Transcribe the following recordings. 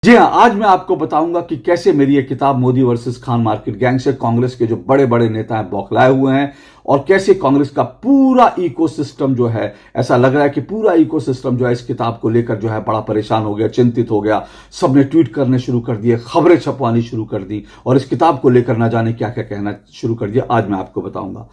जी हाँ, आज मैं आपको बताऊंगा कि कैसे मेरी ये किताब Modi versus Khan market gang से कांग्रेस के जो बड़े बड़े नेता हैं बौखलाए हुए हैं और कैसे कांग्रेस का पूरा इकोसिस्टम जो है, ऐसा लग रहा है कि पूरा इकोसिस्टम जो है इस किताब को लेकर जो है बड़ा परेशान हो गया, चिंतित हो गया। सबने ट्वीट करने शुरू कर दिए, खबरें छपवानी शुरू कर दी और इस किताब को लेकर ना जाने क्या क्या कहना शुरू कर दिया। आज मैं आपको बताऊंगा।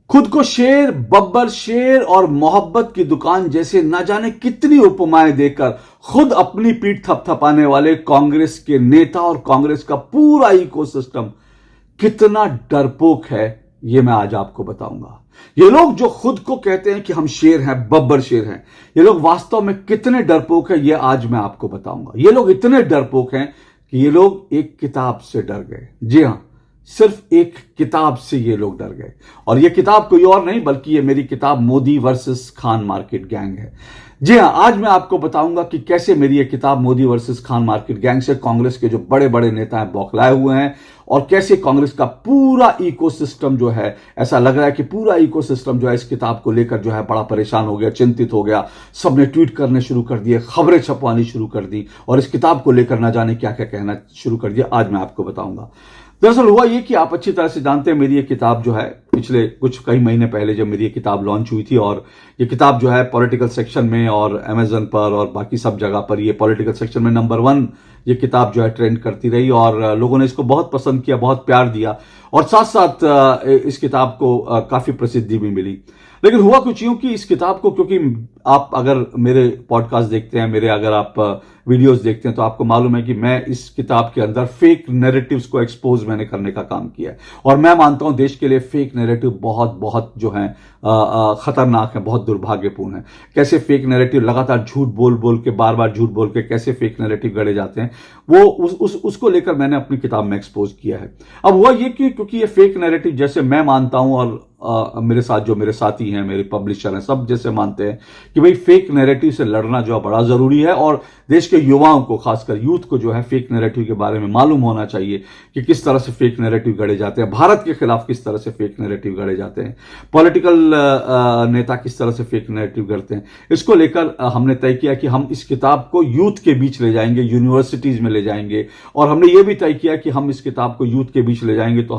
खुद को शेर, बब्बर शेर और मोहब्बत की दुकान जैसे ना जाने कितनी उपमाएं देकर खुद अपनी पीठ थपथपाने वाले कांग्रेस के नेता और कांग्रेस का पूरा इकोसिस्टम कितना डरपोक है, ये मैं आज आपको बताऊंगा। ये लोग जो खुद को कहते हैं कि हम शेर हैं, बब्बर शेर हैं, ये लोग वास्तव में कितने डरपोक हैं, ये आज मैं आपको बताऊंगा। ये लोग इतने डरपोक हैं कि ये लोग एक किताब से डर गए। जी हां, सिर्फ एक किताब से ये लोग डर गए और ये किताब कोई और नहीं बल्कि ये मेरी किताब Modi versus Khan market gang है। जी हां, आज मैं आपको बताऊंगा कि कैसे मेरी ये किताब Modi versus Khan market gang से कांग्रेस के जो बड़े बड़े नेता हैं बौखलाए हुए हैं और कैसे कांग्रेस का पूरा इकोसिस्टम जो है, ऐसा लग रहा है कि पूरा इकोसिस्टम जो है इस किताब को लेकर जो है बड़ा परेशान हो गया, चिंतित हो गया। सबने ट्वीट करने शुरू कर दिए, खबरें छपवानी शुरू कर दी और इस किताब को लेकर ना जाने क्या क्या कहना शुरू कर दिया। आज मैं आपको बताऊंगा। दरअसल हुआ ये कि आप अच्छी तरह से जानते हैं मेरी ये किताब जो है पिछले कई महीने पहले जब मेरी ये किताब लॉन्च हुई थी और ये किताब जो है पॉलिटिकल सेक्शन में और अमेजन पर और बाकी सब जगह पर ये पॉलिटिकल सेक्शन में नंबर 1 ये किताब जो है ट्रेंड करती रही और लोगों ने इसको बहुत पसंद किया, बहुत प्यार दिया और साथ साथ इस किताब को काफी प्रसिद्धि भी मिली। लेकिन हुआ कुछ यूं कि इस किताब को, क्योंकि आप अगर मेरे पॉडकास्ट देखते हैं, अगर आप वीडियोस देखते हैं तो आपको मालूम है कि मैं इस किताब के अंदर फेक नैरेटिव्स को एक्सपोज मैंने करने का काम किया है और मैं मानता हूं देश के लिए फेक नैरेटिव बहुत बहुत जो है खतरनाक है, बहुत दुर्भाग्यपूर्ण है। कैसे फेक नैरेटिव लगातार झूठ बोल बोल के, बार बार झूठ बोल के कैसे फेक नैरेटिव गढ़े जाते हैं, वो उसको लेकर मैंने अपनी किताब में एक्सपोज किया है। अब हुआ ये क्योंकि ये फेक नैरेटिव जैसे मैं मानता हूं और मेरे साथ जो मेरे साथी हैं, मेरे पब्लिशर हैं, सब जैसे मानते हैं कि भाई फेक नैरेटिव से लड़ना जो है बड़ा जरूरी है और देश के युवाओं को, खासकर यूथ को जो है फेक नैरेटिव के बारे में मालूम होना चाहिए कि किस तरह से फेक नैरेटिव गढ़े जाते हैं, भारत के खिलाफ किस तरह से फेक नैरेटिव गढ़े जाते हैं, पॉलिटिकल नेता किस तरह से फेक नैरेटिव गढ़ते हैं। इसको लेकर हमने तय किया कि हम इस किताब को यूथ के बीच ले जाएंगे, यूनिवर्सिटीज में ले जाएंगे और हमने ये भी तय किया कि हम इस किताब को यूथ के बीच ले जाएंगे तो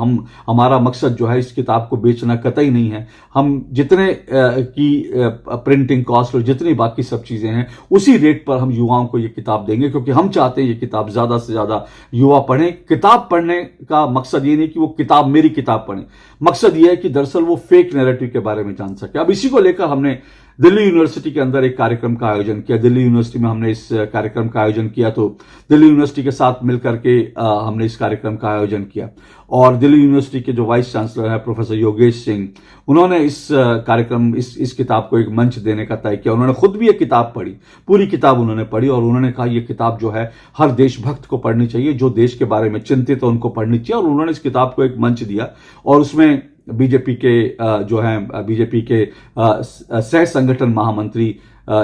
हमारा मकसद जो है इस किताब को बेचना कतई नहीं है। हम जितने की प्रिंटिंग कॉस्ट और जितनी बाकी सब चीजें हैं उसी रेट पर हम युवाओं को ये किताब देंगे, क्योंकि हम चाहते हैं ये किताब ज्यादा से ज्यादा युवा पढ़ें। किताब पढ़ने का मकसद ये नहीं कि वो किताब मेरी किताब पढ़ें, मकसद ये है कि दरअसल वो फेक नैरेटिव के बारे में जान सके। अब इसी को लेकर हमने दिल्ली यूनिवर्सिटी के अंदर एक कार्यक्रम का आयोजन किया। दिल्ली यूनिवर्सिटी में हमने इस कार्यक्रम का आयोजन किया तो दिल्ली यूनिवर्सिटी के साथ मिलकर के हमने इस कार्यक्रम का आयोजन किया और दिल्ली यूनिवर्सिटी के जो वाइस चांसलर है प्रोफेसर योगेश सिंह, उन्होंने इस कार्यक्रम इस किताब को एक मंच देने का तय किया। उन्होंने खुद भी ये किताब पढ़ी, पूरी किताब उन्होंने पढ़ी और उन्होंने कहा ये किताब जो है हर देशभक्त को पढ़नी चाहिए, जो देश के बारे में चिंतित है उनको पढ़नी चाहिए। और उन्होंने इस किताब को एक मंच दिया और उसमें बीजेपी के जो हैं बीजेपी के सह संगठन महामंत्री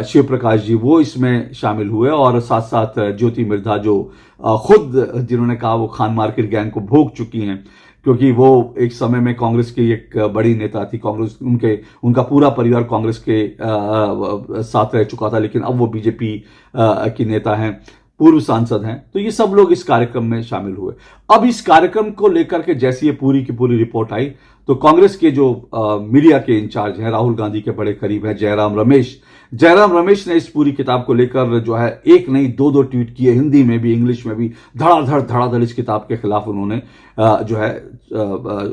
शिव प्रकाश जी वो इसमें शामिल हुए और साथ साथ ज्योति मिर्धा जो खुद जिन्होंने कहा वो खान मार्केट गैंग को भोग चुकी हैं, क्योंकि वो एक समय में कांग्रेस की एक बड़ी नेता थी। कांग्रेस उनका पूरा परिवार कांग्रेस के साथ रह चुका था, लेकिन अब वो बीजेपी की नेता हैं, पूर्व सांसद हैं। तो ये सब लोग इस कार्यक्रम में शामिल हुए। अब इस कार्यक्रम को लेकर के जैसे ये पूरी की पूरी रिपोर्ट आई तो कांग्रेस के जो मीडिया के इंचार्ज हैं, राहुल गांधी के बड़े करीब हैं जयराम रमेश ने इस पूरी किताब को लेकर जो है एक नहीं दो ट्वीट किए, हिंदी में भी इंग्लिश में भी धड़ाधड़ इस किताब के खिलाफ उन्होंने जो है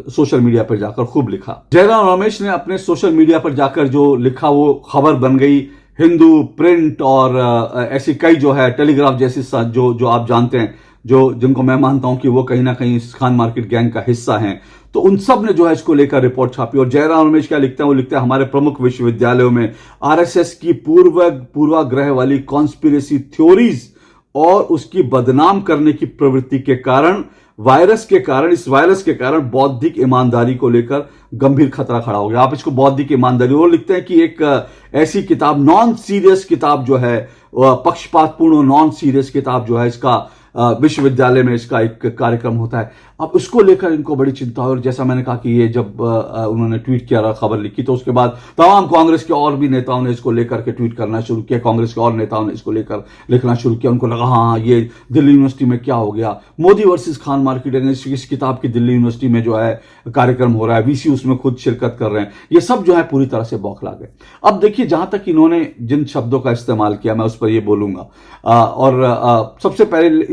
सोशल मीडिया पर जाकर खूब लिखा। जयराम रमेश ने अपने सोशल मीडिया पर जाकर जो लिखा वो खबर बन गई हिंदू, प्रिंट और ऐसी कई जो है टेलीग्राफ जैसी जो आप जानते हैं, जिनको मैं मानता हूं कि वो कहीं ना कहीं इस खान मार्केट गैंग का हिस्सा हैं, तो उन सब ने जो है इसको लेकर रिपोर्ट छापी। और जयराम रमेश क्या लिखते हैं, वो लिखते हैं हमारे प्रमुख विश्वविद्यालयों में आरएसएस की पूर्वाग्रह वाली कॉन्स्पिरेसी थ्योरीज और उसकी बदनाम करने की प्रवृत्ति के कारण इस वायरस के कारण बौद्धिक ईमानदारी को लेकर गंभीर खतरा खड़ा हो गया। आप इसको बौद्धिक ईमानदारी, वो लिखते हैं कि एक ऐसी किताब, नॉन सीरियस किताब जो है, पक्षपातपूर्ण नॉन सीरियस किताब जो है, इसका विश्वविद्यालय में इसका एक कार्यक्रम होता है। अब उसको लेकर इनको बड़ी चिंता है। और जैसा मैंने कहा कि ये जब उन्होंने ट्वीट किया, खबर लिखी, तो उसके बाद तमाम कांग्रेस के और भी नेताओं ने इसको लेकर के ट्वीट करना शुरू किया, कांग्रेस के और नेताओं ने इसको लेकर लिखना शुरू किया। उनको लगा हाँ ये दिल्ली यूनिवर्सिटी में क्या हो गया, मोदी वर्सेस खान मार्केट, इस किताब की दिल्ली यूनिवर्सिटी में जो है कार्यक्रम हो रहा है, वीसी उसमें खुद शिरकत कर रहे हैं, ये सब जो है पूरी तरह से बौखला गए। अब देखिए, जहां तक इन्होंने जिन शब्दों का इस्तेमाल किया मैं उस पर ये बोलूंगा, और सबसे पहले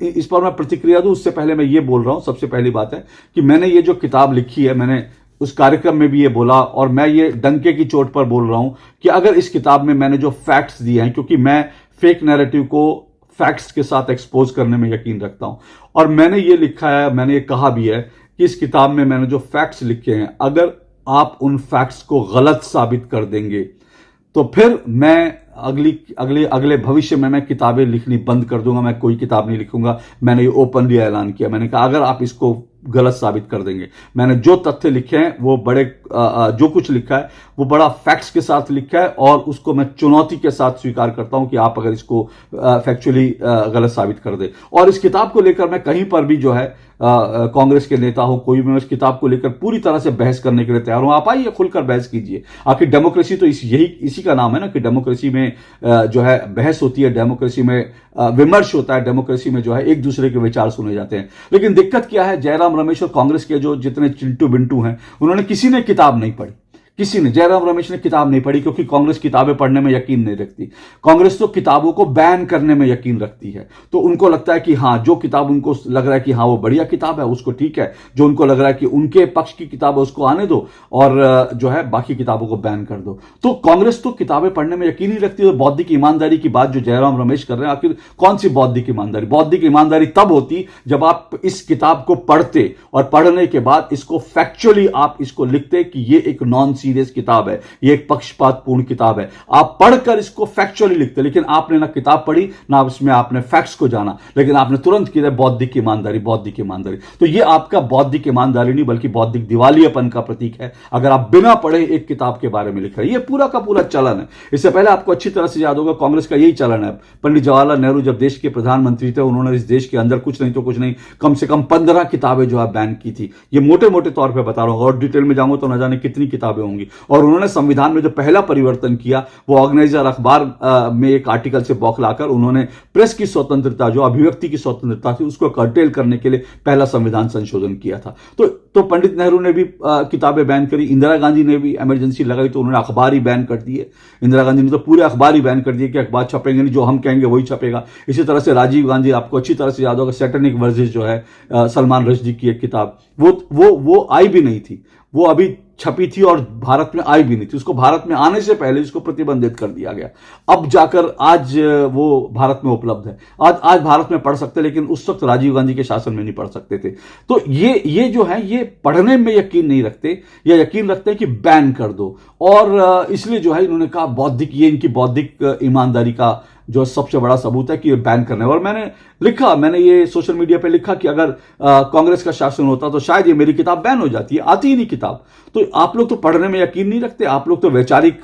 इस पर मैं प्रतिक्रिया दूं उससे पहले मैं ये बोल रहा हूं, सबसे पहली बात है कि मैंने ये जो किताब लिखी है, मैंने उस कार्यक्रम में भी ये बोला, और मैं ये डंके की चोट पर बोल रहा हूं कि अगर इस किताब में मैंने जो फैक्ट्स दिए हैं, क्योंकि मैं फेक नैरेटिव को फैक्ट्स के साथ एक्सपोज करने में यकीन रखता हूं, और मैंने ये लिखा है, मैंने ये कहा भी है कि इस किताब में मैंने जो फैक्ट्स लिखे हैं, अगर आप उन फैक्ट्स को गलत साबित कर देंगे तो फिर मैं अगले भविष्य में मैं किताबें लिखनी बंद कर दूंगा, मैं कोई किताब नहीं लिखूंगा। मैंने ये ओपनली ऐलान किया, मैंने कहा अगर आप इसको गलत साबित कर देंगे, मैंने जो तथ्य लिखे हैं वो बड़े जो कुछ लिखा है वो बड़ा फैक्ट्स के साथ लिखा है, और उसको मैं चुनौती के साथ स्वीकार करता हूं कि आप अगर इसको फैक्चुअली गलत साबित कर दे। और इस किताब को लेकर मैं कहीं पर भी जो है कांग्रेस के नेता हो, कोई भी, मैं इस किताब को लेकर पूरी तरह से बहस करने के लिए तैयार हूं। आप आइए, खुलकर बहस कीजिए। आखिर डेमोक्रेसी तो इसी का नाम है ना, कि डेमोक्रेसी में जो है बहस होती है, डेमोक्रेसी में विमर्श होता है, डेमोक्रेसी में जो है एक दूसरे के विचार सुने जाते हैं। लेकिन दिक्कत क्या है, जयराम रमेश और कांग्रेस के जो जितने चिंटू बिंटू हैं, उन्होंने किसी ने किताब नहीं पढ़ी, किसी ने, जयराम रमेश ने किताब नहीं पढ़ी, क्योंकि कांग्रेस किताबें पढ़ने में यकीन नहीं रखती। कांग्रेस तो किताबों को बैन करने में यकीन रखती है। तो उनको लगता है कि हाँ, जो किताब उनको लग रहा है कि हाँ वो बढ़िया किताब है उसको ठीक है, जो उनको लग रहा है कि उनके पक्ष की किताब है उसको आने दो, और जो है बाकी किताबों को बैन कर दो। तो कांग्रेस तो किताबें पढ़ने में यकीन नहीं रखती है। बौद्धिक ईमानदारी की बात जो जयराम रमेश कर रहे हैं, आखिर कौन सी बौद्धिक ईमानदारी? बौद्धिक ईमानदारी तब होती जब आप इस किताब को पढ़ते, और पढ़ने के बाद इसको फैक्चुअली आप इसको लिखते कि ये एक नॉन सीरियस किताब है, ये एक पक्षपातपूर्ण किताब है। आप पढ़कर इसको फैक्चुअली लिखते, लेकिन आपने ना किताब पढ़ी ना इसमें आपने फैक्ट्स को जाना, लेकिन आपने तुरंत किया बौद्धिक ईमानदारी, बौद्धिक ईमानदारी। तो ये आपका बौद्धिक ईमानदारी नहीं बल्कि बौद्धिक दिवालियापन का प्रतीक है, अगर आप बिना पढ़े एक किताब के बारे में लिख रहे हैं। ये पूरा का पूरा चलन है। इससे पहले आपको अच्छी तरह से याद होगा, कांग्रेस का यही चलन है। पंडित जवाहरलाल नेहरू जब देश के प्रधानमंत्री थे, उन्होंने इस देश के अंदर कुछ नहीं तो कुछ नहीं, कम से कम 15 किताबें जो है बैन की थी। ये मोटे मोटे तौर पर बता रहा हूं, और डिटेल में जाऊंगा तो न जाने कितनी किताबें होंगी। और उन्होंने संविधान में जो पहला परिवर्तन किया, वो ऑर्गेनाइजर अखबार में एक आर्टिकल से बौखलाकर उन्होंने प्रेस की स्वतंत्रता, जो अभिव्यक्ति की स्वतंत्रता थी, उसको कर्टेल करने के लिए पहला संविधान संशोधन किया था। तो पंडित नेहरू ने भी किताबें बैन करी, इंदिरा गांधी ने भी इमरजेंसी लगाई तो उन्होंने अखबार ही बैन कर दिए। इंदिरा गांधी ने तो पूरे अखबार ही बैन कर दिए कि अखबार छपेंगे नहीं, जो हम कहेंगे वही छपेगा। इसी तरह से राजीव गांधी, आपको अच्छी तरह से याद होगा, सैटेनिक वर्जिस जो है सलमान रश्दी की एक किताब, वो आई भी नहीं थी, वो अभी छपी थी और भारत में आई भी नहीं थी। उसको भारत में आने से पहले इसको प्रतिबंधित कर दिया गया। अब जाकर आज वो भारत में उपलब्ध है, आज भारत में पढ़ सकते, लेकिन उस वक्त राजीव गांधी के शासन में नहीं पढ़ सकते थे। तो ये जो है, ये पढ़ने में यकीन नहीं रखते, या यकीन रखते हैं कि बैन कर दो। और इसलिए जो है इन्होंने कहा बौद्धिक, ये इनकी बौद्धिक ईमानदारी का जो सबसे बड़ा सबूत है कि ये बैन करने। और मैंने ये सोशल मीडिया पे लिखा कि अगर कांग्रेस का शासन होता तो शायद ये मेरी किताब बैन हो जाती है, आती ही नहीं किताब। तो आप लोग तो पढ़ने में यकीन नहीं रखते, आप लोग तो वैचारिक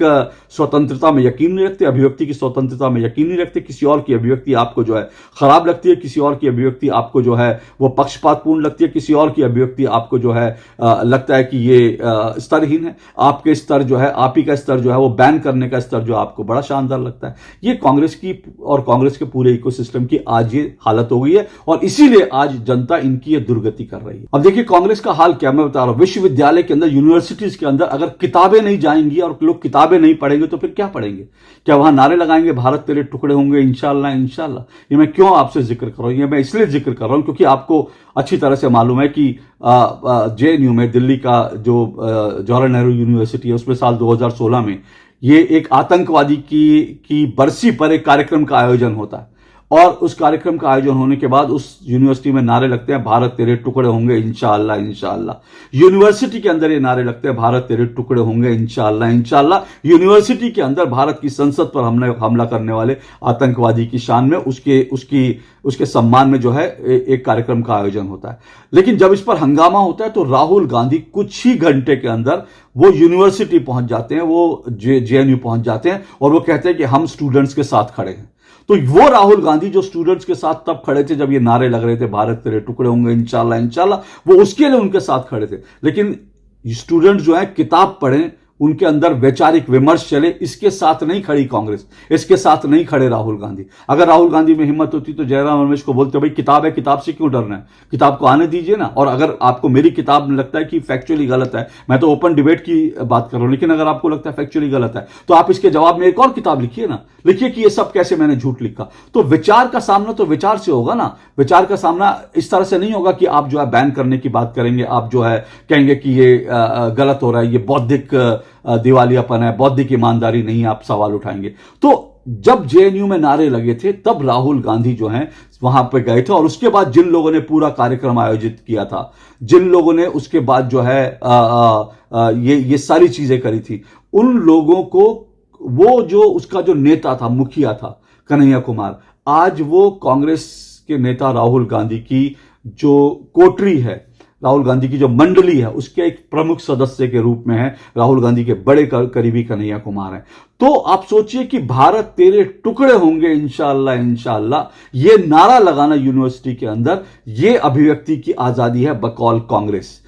स्वतंत्रता में यकीन नहीं रखते, अभिव्यक्ति की स्वतंत्रता में यकीन नहीं रखते। किसी और की अभिव्यक्ति आपको जो है खराब लगती है, किसी और की अभिव्यक्ति आपको जो है वो पक्षपातपूर्ण लगती है, किसी और की अभिव्यक्ति आपको जो है लगता है कि ये स्तरहीन है। आपके स्तर जो है, आप ही का स्तर जो है, वो बैन करने का स्तर जो आपको बड़ा शानदार लगता है। ये कांग्रेस की और कांग्रेस के पूरे इकोसिस्टम की आज ये हालत हो गई है, और इसीलिए आज जनता इनकी ये दुर्गति कर रही है। अब देखिए कांग्रेस का हाल क्या मैं बता रहा हूं। विश्वविद्यालय के अंदर, यूनिवर्सिटीज के अंदर अगर किताबें नहीं जाएंगी और लोग किताबें नहीं पढ़ेंगे तो फिर क्या पढ़ेंगे? क्या वहां नारे लगाएंगे भारत तेरे टुकड़े होंगे, इंशाल्लाह इंशाल्लाह? ये मैं क्यों आपसे जिक्र कर रहा हूं? ये मैं इसलिए जिक्र कर रहा हूं क्योंकि आपको अच्छी तरह से मालूम है कि जेएनयू में, दिल्ली का जो जवाहरलाल नेहरू यूनिवर्सिटी है, उसमें साल 2016 में ये एक आतंकवादी की बरसी पर एक कार्यक्रम का आयोजन होता है, और उस कार्यक्रम का आयोजन होने के बाद उस यूनिवर्सिटी में नारे लगते हैं भारत तेरे टुकड़े होंगे इंशाअल्लाह इंशाअल्लाह। यूनिवर्सिटी के अंदर ये नारे लगते हैं भारत तेरे टुकड़े होंगे इंशाअल्लाह इंशाअल्लाह। यूनिवर्सिटी के अंदर भारत की संसद पर हमला करने वाले आतंकवादी की शान में, उसके सम्मान में जो है एक कार्यक्रम का आयोजन होता है। लेकिन जब इस पर हंगामा होता है तो राहुल गांधी कुछ ही घंटे के अंदर वो यूनिवर्सिटी पहुंच जाते हैं, वो जेएनयू पहुंच जाते हैं, और वो कहते हैं कि हम स्टूडेंट्स के साथ खड़े हैं। तो वो राहुल गांधी जो स्टूडेंट्स के साथ तब खड़े थे जब ये नारे लग रहे थे भारत तेरे टुकड़े होंगे इंशाल्लाह इंशाल्लाह, वो उसके लिए उनके साथ खड़े थे। लेकिन स्टूडेंट जो है किताब पढ़ें, उनके अंदर वैचारिक विमर्श चले, इसके साथ नहीं खड़ी कांग्रेस, इसके साथ नहीं खड़े राहुल गांधी। अगर राहुल गांधी में हिम्मत होती तो जयराम रमेश को बोलते भाई किताब है, किताब से क्यों डरना है, किताब को आने दीजिए ना। और अगर आपको मेरी किताब में लगता है कि फैक्चुअली गलत है, मैं तो ओपन डिबेट की बात कर रहा हूं, लेकिन अगर आपको लगता है फैक्चुअली गलत है तो आप इसके जवाब में एक और किताब लिखिए ना, लिखिए कि ये सब कैसे मैंने झूठ लिखा। तो विचार का सामना तो विचार से होगा ना, विचार का सामना इस तरह से नहीं होगा कि आप जो है बैन करने की बात करेंगे, आप जो है कहेंगे कि ये गलत हो रहा है, ये बौद्धिक दिवालियापन है, बौद्धिक ईमानदारी नहीं, आप सवाल उठाएंगे। तो जब जेएनयू में नारे लगे थे तब राहुल गांधी जो हैं वहां पे गए थे, और उसके बाद जिन लोगों ने पूरा कार्यक्रम आयोजित किया था, जिन लोगों ने उसके बाद जो है ये सारी चीजें करी थी, उन लोगों को वो जो उसका जो नेता था, मुखिया था कन्हैया कुमार, आज वो कांग्रेस के नेता राहुल गांधी की जो कोटरी है, राहुल गांधी की जो मंडली है, उसके एक प्रमुख सदस्य के रूप में है, राहुल गांधी के बड़े करीबी कन्हैया कुमार हैं। तो आप सोचिए कि भारत तेरे टुकड़े होंगे इंशाअल्लाह इंशाअल्लाह, ये नारा लगाना यूनिवर्सिटी के अंदर, ये अभिव्यक्ति की आजादी है बकौल कांग्रेस।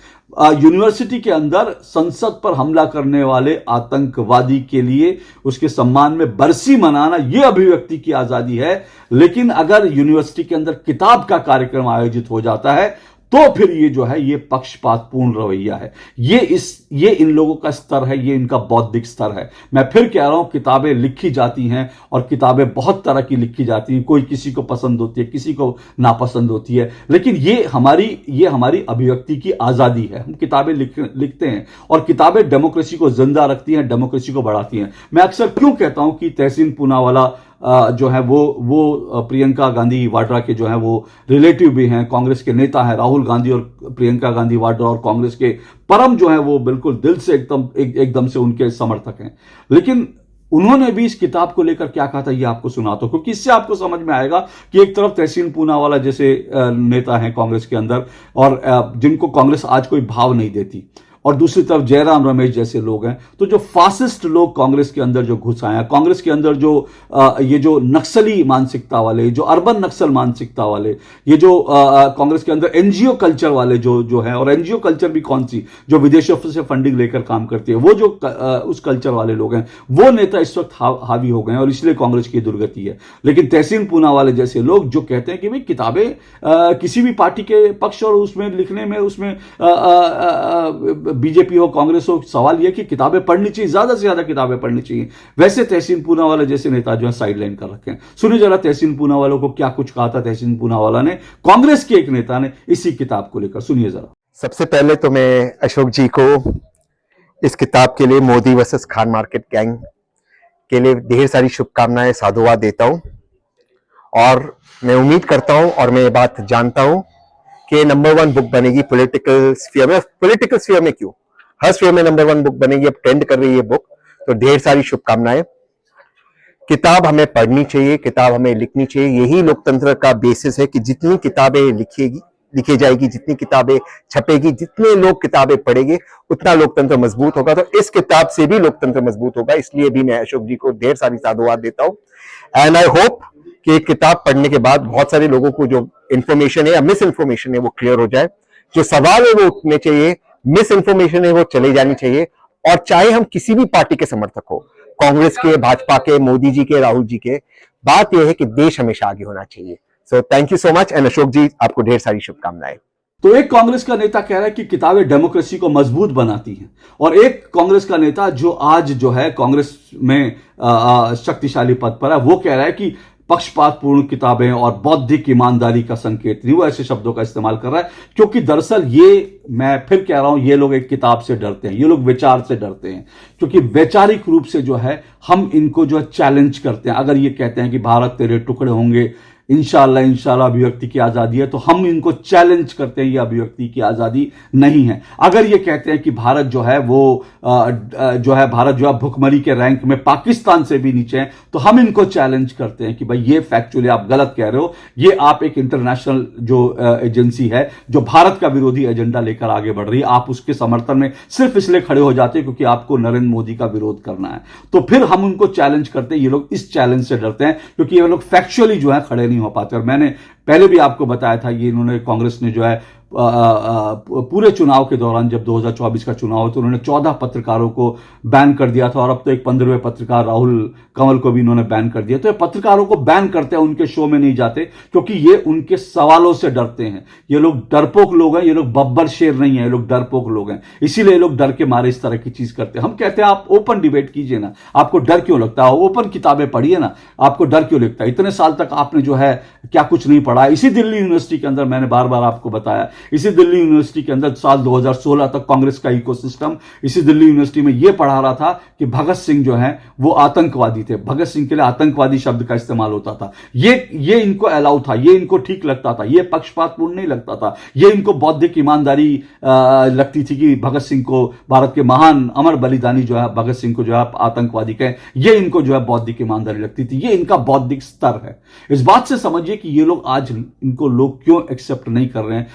यूनिवर्सिटी के अंदर संसद पर हमला करने वाले आतंकवादी के लिए उसके सम्मान में बरसी मनाना, यह अभिव्यक्ति की आजादी है। लेकिन अगर यूनिवर्सिटी के अंदर किताब का कार्यक्रम आयोजित हो जाता है तो फिर ये जो है ये पक्षपातपूर्ण रवैया है, ये इन लोगों का स्तर है, ये इनका बौद्धिक स्तर है। मैं फिर कह रहा हूं, किताबें लिखी जाती हैं और किताबें बहुत तरह की लिखी जाती हैं, कोई किसी को पसंद होती है, किसी को नापसंद होती है, लेकिन ये हमारी अभिव्यक्ति की आजादी है। हम किताबें लिखते हैं और किताबें डेमोक्रेसी को जिंदा रखती हैं, डेमोक्रेसी को बढ़ाती हैं। मैं अक्सर क्यों कहता हूं कि तहसीन पूनावाला जो है वो प्रियंका गांधी वाड्रा के जो है वो रिलेटिव भी हैं, कांग्रेस के नेता हैं। राहुल गांधी और प्रियंका गांधी वाड्रा और कांग्रेस के परम जो है वो बिल्कुल दिल से एकदम से उनके समर्थक हैं। लेकिन उन्होंने भी इस किताब को लेकर क्या कहा था ये आपको सुनाता हूं, क्योंकि इससे आपको समझ में आएगा कि एक तरफ तहसीन पूनावाला जैसे नेता हैं कांग्रेस के अंदर और जिनको कांग्रेस आज कोई भाव नहीं देती, और दूसरी तरफ जयराम रमेश जैसे लोग हैं। तो जो फासिस्ट लोग कांग्रेस के अंदर जो घुस आए हैं, कांग्रेस के अंदर जो ये जो नक्सली मानसिकता वाले, जो अर्बन नक्सल मानसिकता वाले, ये जो कांग्रेस के अंदर एनजीओ कल्चर वाले जो है, और एनजीओ कल्चर भी कौन सी, जो विदेशों से फंडिंग लेकर काम करती है, वो जो उस कल्चर वाले लोग हैं, वो नेता इस वक्त हावी हो गए हैं और इसलिए कांग्रेस की दुर्गति है। लेकिन तहसीन पूनावाला जैसे लोग जो कहते हैं कि भाई किताबें किसी भी पार्टी के पक्ष और उसमें लिखने में, उसमें बीजेपी हो कांग्रेस हो, सवाल यह कि किताबें पढ़नी चाहिए, ज्यादा से ज्यादा किताबें पढ़नी चाहिए। वैसे तहसीन पूनावाला जैसे नेता जो है साइडलाइन कर रखे हैं। सुनिए जरा तहसीन पूनावाला को क्या कुछ कहा था तहसीन पूनावाला ने, कांग्रेस के एक नेता ने, इसी किताब को लेकर। सुनिए जरा। सबसे पहले तो मैं अशोक जी को इस किताब के लिए, Modi versus Khan market gang के लिए ढेर सारी शुभकामनाएं, साधुवाद देता हूं। और मैं उम्मीद करता हूं और मैं ये बात जानता हूं कि नंबर 1 बुक बनेगी पॉलिटिकल स्फीयर में। पॉलिटिकल स्फीयर में क्यों, हर स्फीयर में नंबर 1 बुक बनेगी। अब ट्रेंड कर रही है बुक, तो ढेर सारी शुभकामनाएं। किताब हमें पढ़नी चाहिए, किताब हमें लिखनी चाहिए। यही लोकतंत्र का बेसिस है कि जितनी किताबें लिखी जाएगी, जितनी किताबें छपेगी, जितने लोग किताबें पढ़ेंगे, उतना लोकतंत्र मजबूत होगा। तो इस किताब से भी लोकतंत्र मजबूत होगा। इसलिए भी मैं अशोक जी को ढेर सारी साधुवाद देता हूं। एंड आई होप कि एक किताब पढ़ने के बाद बहुत सारे लोगों को जो इन्फॉर्मेशन है या मिस इन्फॉर्मेशन है वो क्लियर हो जाए, जो सवाल है वो उठने चाहिए, मिस इन्फॉर्मेशन है वो चले जानी चाहिए। और चाहे हम किसी भी पार्टी के समर्थक हो, कांग्रेस के, भाजपा के, मोदी जी के, राहुल जी के, बात यह है कि देश हमेशा आगे होना चाहिए। So thank you so much. And Ashok ji, आपको ढेर सारी शुभकामनाएं। तो एक कांग्रेस का नेता कह रहा है कि किताबें डेमोक्रेसी को मजबूत बनाती हैं, और एक कांग्रेस का नेता जो आज जो है कांग्रेस में शक्तिशाली पद पर है, वो कह रहा है कि पक्षपातपूर्ण किताबें और बौद्धिक ईमानदारी का संकेत नहीं। वो ऐसे शब्दों का इस्तेमाल कर रहा है क्योंकि दरअसल ये, मैं फिर कह रहा हूं, ये लोग एक किताब से डरते हैं, ये लोग विचार से डरते हैं, क्योंकि वैचारिक रूप से जो है हम इनको जो है चैलेंज करते हैं। अगर ये कहते हैं कि भारत तेरे टुकड़े होंगे इंशाल्लाह अभिव्यक्ति की आजादी है, तो हम इनको चैलेंज करते हैं ये अभिव्यक्ति की आजादी नहीं है। अगर ये कहते हैं कि भारत जो है वो भारत जो है भुखमरी के रैंक में पाकिस्तान से भी नीचे है, तो हम इनको चैलेंज करते हैं कि भाई ये फैक्चुअली आप गलत कह रहे हो। ये आप एक इंटरनेशनल जो एजेंसी है जो भारत का विरोधी एजेंडा लेकर आगे बढ़ रही है, आप उसके समर्थन में सिर्फ इसलिए खड़े हो जाते हैं क्योंकि आपको नरेंद्र मोदी का विरोध करना है। तो फिर हम उनको चैलेंज करते हैं। ये लोग इस चैलेंज से डरते हैं क्योंकि ये लोग फैक्चुअली जो है खड़े नहीं हो पाते। और मैंने पहले भी आपको बताया था, ये इन्होंने कांग्रेस ने जो है पूरे चुनाव के दौरान, जब 2024 का चुनाव हो तो उन्होंने 14 पत्रकारों को बैन कर दिया था, और अब तो एक 15वें पत्रकार राहुल कंवल को भी इन्होंने बैन कर दिया। तो ये पत्रकारों को बैन करते हैं, उनके शो में नहीं जाते क्योंकि ये उनके सवालों से डरते हैं। ये लोग डरपोक लोग हैं, ये लोग बब्बर शेर नहीं है, ये लोग डरपोक लोग हैं। इसीलिए ये लोग डर के मारे इस तरह की चीज करते हैं। हम कहते हैं आप ओपन डिबेट कीजिए ना, आपको डर क्यों लगता है? ओपन किताबें पढ़िए ना, आपको डर क्यों लगता है? इतने साल तक आपने जो है क्या कुछ नहीं पढ़ा। इसी दिल्ली यूनिवर्सिटी के अंदर, मैंने बार बार आपको बताया, इसी दिल्ली यूनिवर्सिटी के अंदर साल 2016 तक कांग्रेस का इकोसिस्टम, इसी दिल्ली यूनिवर्सिटी में यह पढ़ा रहा था कि भगत सिंह जो है वो आतंकवादी थे। भगत सिंह के लिए आतंकवादी शब्द का इस्तेमाल होता था। ये इनको अलाउ था, ये इनको ठीक लगता था, ये पक्षपातपूर्ण नहीं लगता था। ये इनको बौद्धिक ईमानदारी लगती थी कि भगत सिंह को, भारत के महान अमर बलिदानी जो है भगत सिंह को जो है आतंकवादी कहें, ये इनको जो है बौद्धिक ईमानदारी लगती थी। ये इनका बौद्धिक स्तर है। इस बात से समझिए कि ये लोग आज, इनको लोग क्यों एक्सेप्ट नहीं कर रहे हैं।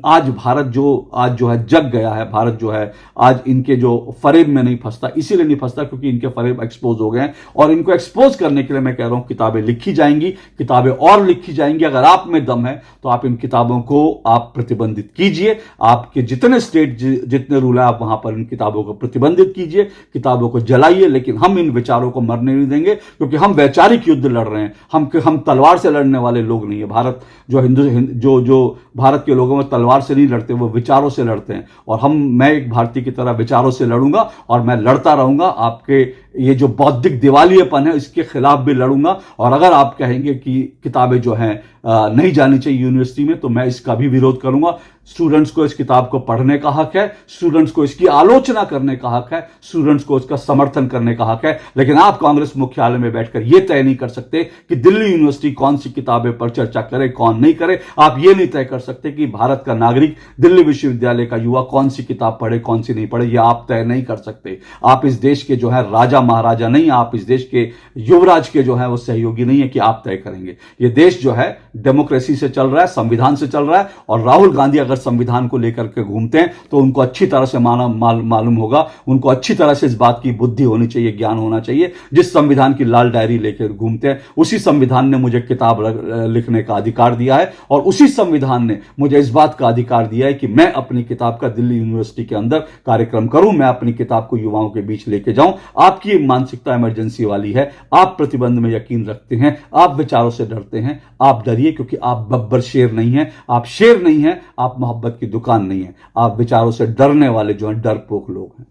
आज भारत जो है जग गया है। भारत जो है आज इनके जो फरेब में नहीं फंसता, इसीलिए नहीं फंसता क्योंकि इनके फरेब एक्सपोज हो गए हैं। और इनको एक्सपोज करने के लिए मैं कह रहा हूं किताबें लिखी जाएंगी, किताबें और लिखी जाएंगी। अगर आप में दम है तो आप इन किताबों को आप प्रतिबंधित कीजिए। आपके जितने स्टेट, जितने रूल है, आप वहां पर इन किताबों को प्रतिबंधित कीजिए, किताबों को जलाइए। लेकिन हम इन विचारों को मरने नहीं देंगे क्योंकि हम वैचारिक युद्ध लड़ रहे हैं। हम तलवार से लड़ने वाले लोग नहीं है। भारत जो भारत के लोगों में तलवार से नहीं लड़ते, वो विचारों से लड़ते हैं। और मैं एक भारतीय की तरह विचारों से लड़ूंगा और मैं लड़ता रहूंगा। आपके ये जो बौद्धिक दिवालियेपन है, इसके खिलाफ भी लड़ूंगा। और अगर आप कहेंगे कि किताबें जो हैं नहीं जानी चाहिए यूनिवर्सिटी में, तो मैं इसका भी विरोध करूंगा। स्टूडेंट्स को इस किताब को पढ़ने का हक है, स्टूडेंट्स को इसकी आलोचना करने का हक है, स्टूडेंट्स को इसका समर्थन करने का हक है। लेकिन आप कांग्रेस मुख्यालय में बैठकर यह तय नहीं कर सकते कि दिल्ली यूनिवर्सिटी कौन सी किताबें पर चर्चा करे, कौन नहीं करे। आप ये नहीं तय कर सकते कि भारत का नागरिक, दिल्ली विश्वविद्यालय का युवा कौन सी किताब पढ़े, कौन सी नहीं पढ़े। यह आप तय नहीं कर सकते। आप इस देश के जो है राजा महाराजा नहीं, आप इस देश के युवराज के जो है वो सहयोगी नहीं है कि आप तय करेंगे। यह देश जो है डेमोक्रेसी से चल रहा है, संविधान से चल रहा है। और राहुल गांधी अगर संविधान को लेकर के घूमते हैं तो उनको अच्छी तरह से मालूम होगा, उनको अच्छी तरह से इस बात की बुद्धि होनी चाहिए, ज्ञान होना चाहिए। जिस संविधान की लाल डायरी लेकर घूमते हैं, उसी संविधान ने मुझे किताब लिखने का अधिकार दिया है। और उसी संविधान ने मुझे इस बात का अधिकार दिया है कि मैं अपनी किताब का दिल्ली यूनिवर्सिटी के अंदर कार्यक्रम करूं, मैं अपनी किताब को युवाओं के बीच लेके जाऊं। आपकी मानसिकता इमरजेंसी वाली है, आप प्रतिबंध में यकीन रखते हैं, आप विचारों से डरते हैं। आप डरिए क्योंकि आप बब्बर शेर नहीं हैं, आप शेर नहीं हैं, आप मोहब्बत की दुकान नहीं है। आप विचारों से डरने वाले जो हैं डरपोक लोग हैं।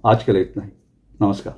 आज के लिए इतना ही। नमस्कार।